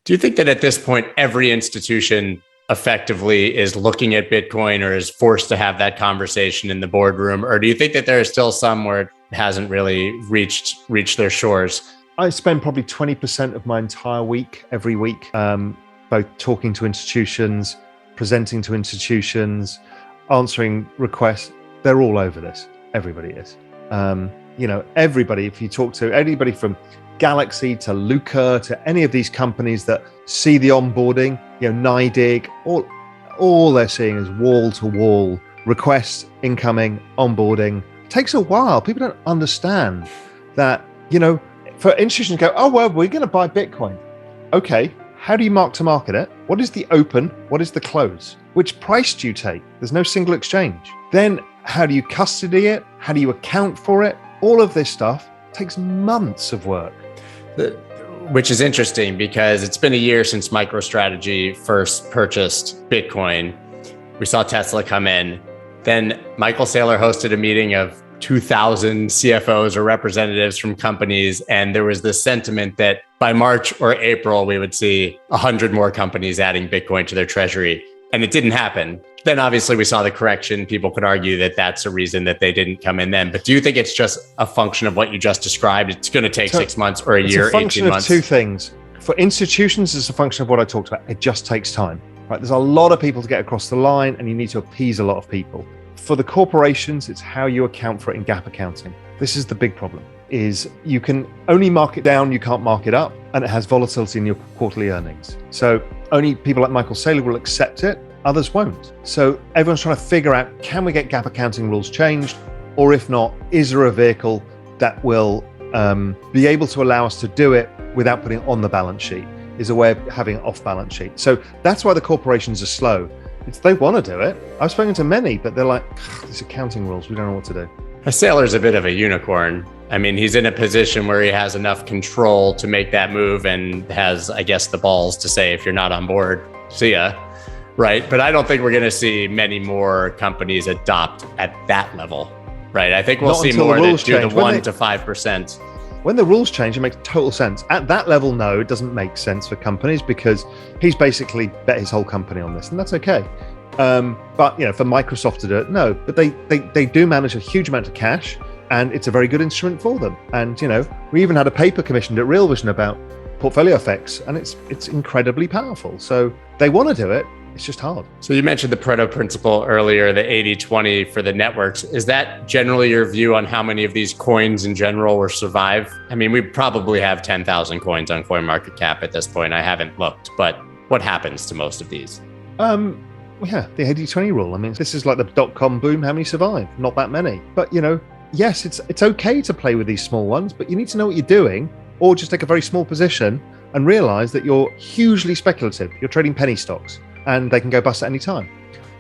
Do you think that at this point, every institution effectively is looking at Bitcoin or is forced to have that conversation in the boardroom? Or do you think that there are still some where it hasn't really reached their shores? I spend probably 20% of my entire week, every week, both talking to institutions, presenting to institutions, answering requests. They're all over this. Everybody is. Everybody, if you talk to anybody from Galaxy to Lucre to any of these companies that see the onboarding, NYDIG, all they're seeing is wall-to-wall requests, incoming, onboarding. It takes a while. People don't understand that, for institutions to go, oh, well, we're going to buy Bitcoin. Okay, how do you mark to market it? What is the open? What is the close? Which price do you take? There's no single exchange. Then how do you custody it? How do you account for it? All of this stuff takes months of work. Which is interesting because it's been a year since MicroStrategy first purchased Bitcoin. We saw Tesla come in. Then Michael Saylor hosted a meeting of 2,000 CFOs or representatives from companies. And there was this sentiment that by March or April, we would see 100 more companies adding Bitcoin to their treasury. And it didn't happen. Then obviously we saw the correction. People could argue that that's a reason that they didn't come in then. But do you think it's just a function of what you just described? It's going to take 6 months or a year, 18 months? It's a function of two things. For institutions, it's a function of what I talked about. It just takes time. Right? There's a lot of people to get across the line and you need to appease a lot of people. For the corporations, it's how you account for it in GAAP accounting. This is the big problem, is you can only mark it down, you can't mark it up, and it has volatility in your quarterly earnings. So only people like Michael Saylor will accept it, others won't. So everyone's trying to figure out, can we get GAAP accounting rules changed? Or if not, is there a vehicle that will be able to allow us to do it without putting it on the balance sheet? Is a way of having it off balance sheet. So that's why the corporations are slow. They want to do it. I've spoken to many, but they're like, these accounting rules, we don't know what to do. Saylor's a bit of a unicorn. I mean, he's in a position where he has enough control to make that move and has, I guess, the balls to say, if you're not on board, see ya. Right. But I don't think we're going to see many more companies adopt at that level. Right. I think we'll see more that do the 1% to 5%. When the rules change, it makes total sense. At that level, no, it doesn't make sense for companies because he's basically bet his whole company on this, and that's okay. But for Microsoft to do it, no. But they do manage a huge amount of cash, and it's a very good instrument for them. And we even had a paper commissioned at Real Vision about portfolio effects, and it's incredibly powerful. So they want to do it. It's just hard. So you mentioned the Pareto principle earlier, the 80-20 for the networks. Is that generally your view on how many of these coins in general will survive? I mean, we probably have 10,000 coins on CoinMarketCap at this point. I haven't looked, but what happens to most of these? Yeah, the 80-20 rule. I mean, this is like the dot-com boom. How many survive? Not that many. But, yes, it's okay to play with these small ones, but you need to know what you're doing, or just take a very small position and realize that you're hugely speculative. You're trading penny stocks, and they can go bust at any time.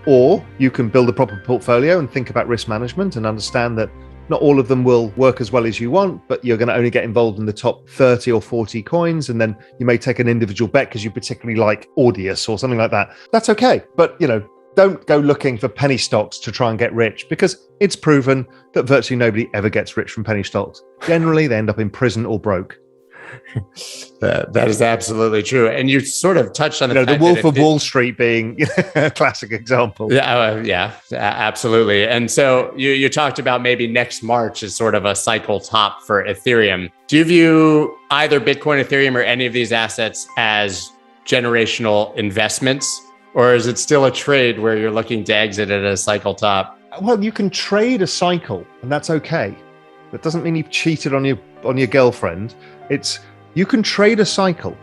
Or you can build a proper portfolio and think about risk management and understand that not all of them will work as well as you want, but you're going to only get involved in the top 30 or 40 coins. And then you may take an individual bet because you particularly like Audius or something like that. That's okay. But, don't go looking for penny stocks to try and get rich, because it's proven that virtually nobody ever gets rich from penny stocks. Generally, they end up in prison or broke. That is absolutely true. And you sort of touched on the Wolf of Wall Street being a classic example. Yeah, absolutely. And so you talked about maybe next March as sort of a cycle top for Ethereum. Do you view either Bitcoin, Ethereum, or any of these assets as generational investments? Or is it still a trade where you're looking to exit at a cycle top? Well, you can trade a cycle, and that's okay. That doesn't mean you've cheated on your girlfriend. You can trade a cycle.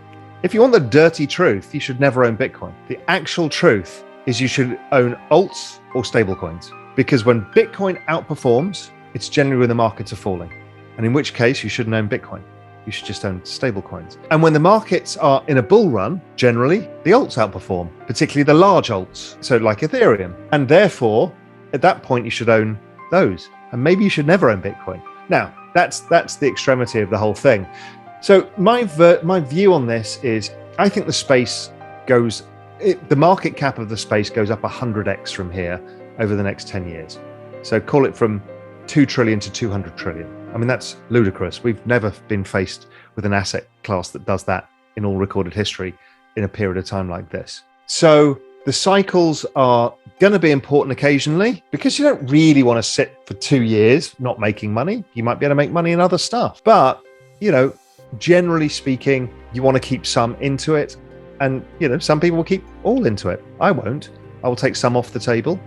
If you want the dirty truth, you should never own Bitcoin. The actual truth is you should own alts or stablecoins, because when Bitcoin outperforms, it's generally when the markets are falling. And in which case you shouldn't own Bitcoin. You should just own stablecoins. And when the markets are in a bull run, generally the alts outperform, particularly the large alts, so like Ethereum. And therefore, at that point, you should own those. And maybe you should never own Bitcoin. Now, that's the extremity of the whole thing. So my view on this is, I think the space the market cap of the space goes up 100x from here over the next 10 years. So call it from 2 trillion to 200 trillion. I mean, that's ludicrous. We've never been faced with an asset class that does that in all recorded history in a period of time like this. So the cycles are going to be important occasionally because you don't really want to sit for 2 years not making money. You might be able to make money in other stuff. But, generally speaking, you want to keep some into it. And, some people will keep all into it. I won't. I will take some off the table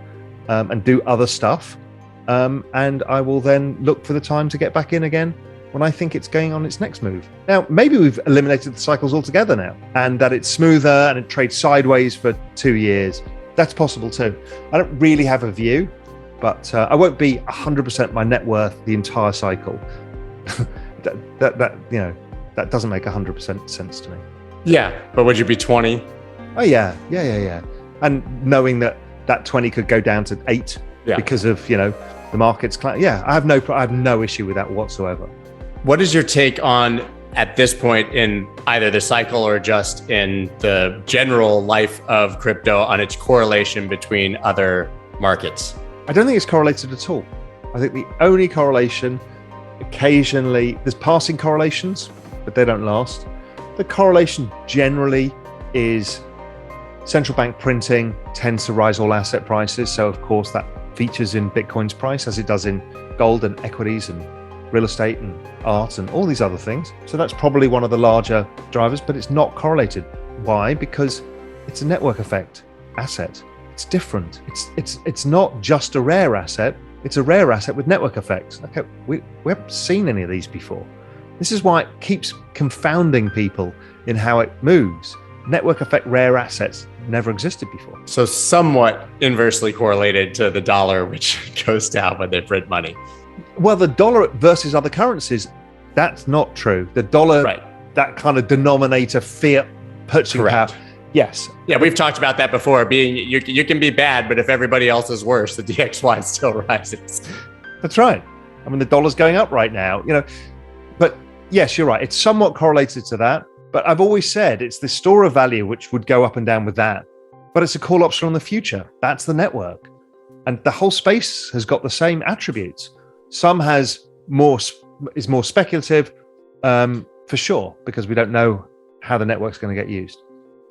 and do other stuff. And I will then look for the time to get back in again when I think it's going on its next move. Now, maybe we've eliminated the cycles altogether now and that it's smoother and it trades sideways for 2 years. That's possible too. I don't really have a view, but I won't be 100% my net worth the entire cycle. That doesn't make 100% sense to me. Yeah, but would you be 20? Oh yeah. And knowing that 20 could go down to 8 because of the market's. I have no issue with that whatsoever. What is your take on, at this point in either the cycle or just in the general life of crypto, on its correlation between other markets? I don't think it's correlated at all. I think the only correlation, occasionally, there's passing correlations, but they don't last. The correlation generally is central bank printing tends to rise all asset prices. So of course that features in Bitcoin's price as it does in gold and equities and real estate and art and all these other things. So that's probably one of the larger drivers, but it's not correlated. Why? Because it's a network effect asset. It's different. It's not just a rare asset. It's a rare asset with network effects. Okay, we haven't seen any of these before. This is why it keeps confounding people in how it moves. Network effect rare assets never existed before. So somewhat inversely correlated to the dollar, which goes down when they print money. Well, the dollar versus other currencies, that's not true. The dollar, that kind of denominator fiat purchasing power. Yes. Yeah, we've talked about that before. Being you can be bad, but if everybody else is worse, the DXY still rises. That's right. I mean, the dollar's going up right now, But yes, you're right. It's somewhat correlated to that. But I've always said it's the store of value which would go up and down with that. But it's a call option on the future. That's the network. And the whole space has got the same attributes. Some is more speculative, for sure, because we don't know how the network's going to get used.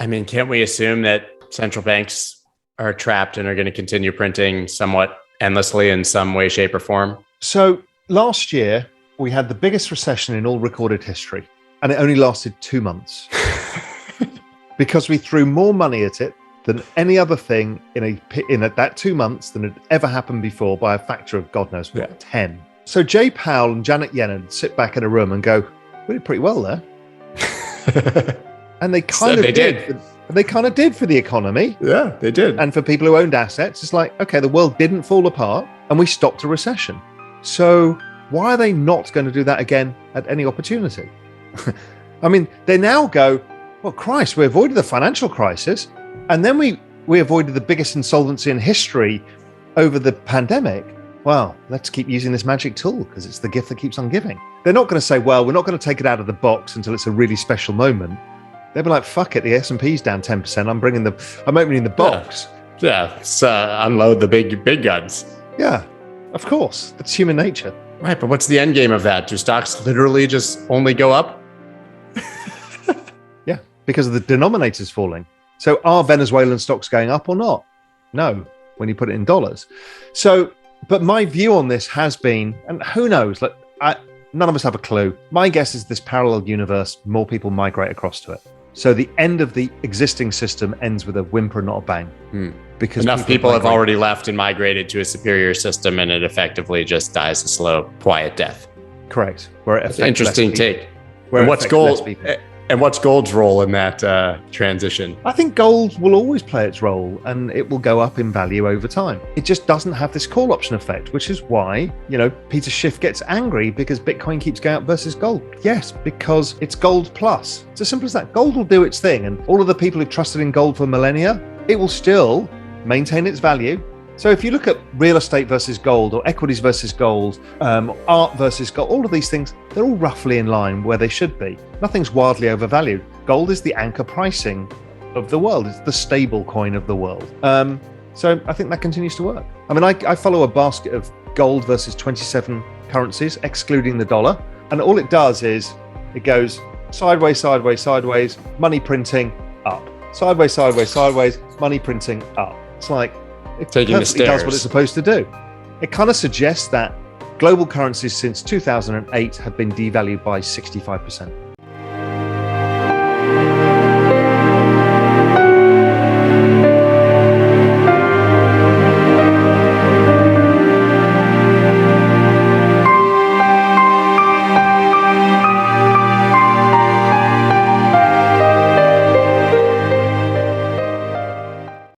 I mean, can't we assume that central banks are trapped and are going to continue printing somewhat endlessly in some way, shape, or form? So last year, we had the biggest recession in all recorded history, and it only lasted 2 months because we threw more money at it than any other thing in that 2 months than had ever happened before by a factor of God knows what, 10. So Jay Powell and Janet Yellen sit back in a room and go, we did pretty well there. And they kind of did. They kind of did for the economy. Yeah, they did. And for people who owned assets, it's like, okay, the world didn't fall apart and we stopped a recession. So why are they not going to do that again at any opportunity? I mean, they now go, well, Christ, we avoided the financial crisis. And then we avoided the biggest insolvency in history over the pandemic. Well, let's keep using this magic tool because it's the gift that keeps on giving. They're not going to say, well, we're not going to take it out of the box until it's a really special moment. They'll be like, fuck it, the S&P's down 10%. I'm opening the box. Yeah, unload the big guns. Yeah, of course. That's human nature. Right, but what's the end game of that? Do stocks literally just only go up? Yeah, because of the denominators falling. So are Venezuelan stocks going up or not? No, when you put it in dollars. So, but my view on this has been, and who knows, none of us have a clue. My guess is this parallel universe, more people migrate across to it. So the end of the existing system ends with a whimper, not a bang. Because enough people have already left and migrated to a superior system, and it effectively just dies a slow, quiet death. Correct. Where it affects interesting take. And what's gold's role in that transition? I think gold will always play its role, and it will go up in value over time. It just doesn't have this call option effect, which is why, Peter Schiff gets angry because Bitcoin keeps going up versus gold. Yes, because it's gold plus. It's as simple as that. Gold will do its thing, and all of the people who trusted in gold for millennia, it will still maintain its value. So if you look at real estate versus gold, or equities versus gold, art versus gold, all of these things, they're all roughly in line where they should be. Nothing's wildly overvalued. Gold is the anchor pricing of the world. It's the stable coin of the world. So I think that continues to work. I mean, I follow a basket of gold versus 27 currencies, excluding the dollar. And all it does is it goes sideways, sideways, sideways, money printing up. Sideways, sideways, sideways, money printing up. It's like it Taking the perfectly does what stairs. it's supposed to do. It kind of suggests that global currencies since 2008 have been devalued by 65%.